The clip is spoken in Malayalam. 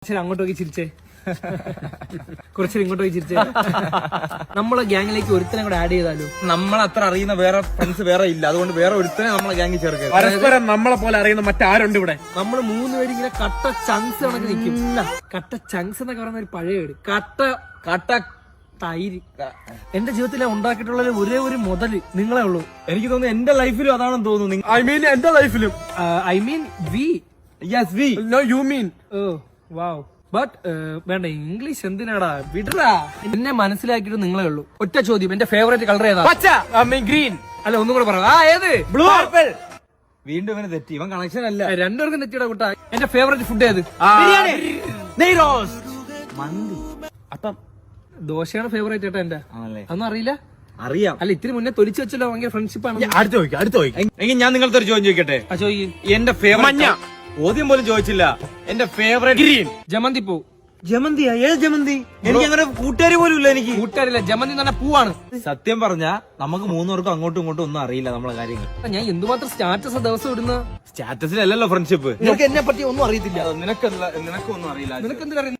ശരി, അങ്ങോട്ട് നോക്കി ചിരിച്ചേ. കുറച്ചേരം ഇങ്ങോട്ട് പോയി ചിരിച്ചേ. നമ്മളെ ഗ്യാങ്ങിലേക്ക് ഒരുത്തനെ കൂടെ ആഡ് ചെയ്താലോ? നമ്മളത്ര അറിയുന്ന വേറെ ഫ്രണ്ട്സ് വേറെ ഇല്ല, അതുകൊണ്ട് വേറെ ഒരുത്തനെ നമ്മളെ ഗ്യാങ്ങിൽ ചേർക്കുക. പരസ്പരം നമ്മളെ പോലെ അറിയുന്ന മറ്റാരുണ്ട് ഇവിടെ? നമ്മൾ 3 പേര് ഇങ്ങനെ കട്ട ചങ്സ് കണക്ക് നിൽക്കും. കട്ട ചങ്സ് എന്നൊക്കെ പറയുന്ന ഒരു പഴയ വീട്. കട്ട തൈര്. എന്റെ ജീവിതത്തിൽ ഉണ്ടാക്കിയിട്ടുള്ള ഒരേ ഒരു മുതല് നിങ്ങളെ ഉള്ളൂ. എനിക്ക് തോന്നുന്നു എന്റെ ലൈഫിലും അതാണെന്ന് തോന്നുന്നു. ഐ മീൻ എന്റെ ലൈഫിലും. I mean we. Yes we. No you mean. Oh wow. But വേണ്ട, ഇംഗ്ലീഷ് എന്തിനാടാ, വിടറാ. എന്നെ മനസ്സിലാക്കിയിട്ട് നിങ്ങളെ ഉള്ളൂ. ഒറ്റ ചോദ്യം, എന്റെ ഫേവറേറ്റ് കളർ ഏതാ? പച്ച. I mean green. അല്ല, ഒന്നും കൂടെ പറ. ഏത്? ബ്ലൂ. പർപ്പിൾ. വീണ്ടും ഇവന് തെറ്റി, ഇവൻ കണക്ഷൻ അല്ല. രണ്ടുപേർക്കും തെറ്റിയുടെ കൂട്ടാ. എന്റെ ഫേവറേറ്റ് ഫുഡ് ഏത്? ബിരിയാണി. നെയ് റോസ്റ്റ്. മന്തി. അപ്പം ദോശയാണ് ഫേവറേറ്റ് ചേട്ടാ എന്റെ. ആണല്ലേ? അതൊന്നും അറിയില്ല. അറിയാം. അല്ല, ഇത്തിരി മുന്നേ തൊലിച്ചു വെച്ചല്ലോ, ഭയങ്കര ഫ്രണ്ട്ഷിപ്പ് ആണ്. അടുത്ത് ചോദിക്കാം. എങ്കിൽ ഞാൻ നിങ്ങളുടെ ഒരു ചോദ്യം ചോദിക്കട്ടെ? എന്റെ ഫേവറേറ്റ് മഞ്ഞ. ചോദ്യം പോലും ചോദിച്ചില്ല. എന്റെ ഫേവറേറ്റ് ഗ്രീൻ. ജമന്തി പൂ. ജമന്തിയാ? ഏത് ജമന്തി? എനിക്ക് അങ്ങനെ കൂട്ടുകാരി പോലും ഇല്ല. എനിക്ക് കൂട്ടുകാരില്ല, ജമന്തി എന്ന് പറഞ്ഞ പൂവാണ്. സത്യം പറഞ്ഞ നമുക്ക് 3 പേർക്കും അങ്ങോട്ടും ഇങ്ങോട്ടും ഒന്നും അറിയില്ല നമ്മളെ കാര്യങ്ങൾ. ഞാൻ എന്തുമാത്രം സ്റ്റാറ്റസ് ദിവസം ഇടുന്ന. സ്റ്റാറ്റസിലല്ലല്ലോ ഫ്രണ്ട്ഷിപ്പ്. നിനക്ക് എന്നെ പറ്റി ഒന്നും അറിയത്തില്ല. നിനക്കൊന്നും അറിയില്ല. നിനക്ക് എന്തിനാ